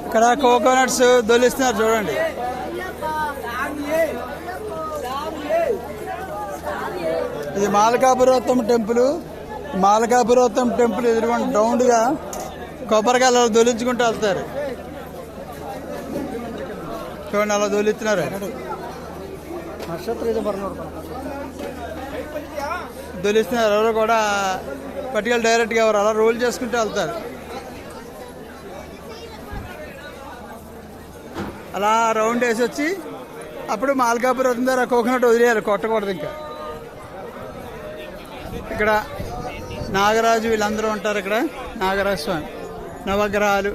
ఇక్కడ కోకోనట్స్ దొలిస్తున్నారు చూడండి. ఇది మాలకాపురోత్తం టెంపుల్. మాలకాపురోత్తం టెంపుల్ ఎదురుకుండా రౌండ్గా కొబ్బరికాయలు దొలించుకుంటూ వెళ్తారు చూడండి. అలా దొలిస్తున్నారు. దొలిస్తున్నారు. ఎవరు కూడా పట్టుకెళ్ళి డైరెక్ట్గా ఎవరు అలా రోల్ చేసుకుంటూ వెళ్తారు. అలా రౌండ్ వేసి వచ్చి అప్పుడు మాల్కాపురం ద్వారా కోకోనట్ వదిలేయాలి, కొట్టకూడదు. ఇంకా ఇక్కడ నాగరాజు వీళ్ళందరూ ఉంటారు. ఇక్కడ నాగరాజు స్వామి, నవగ్రహాలు.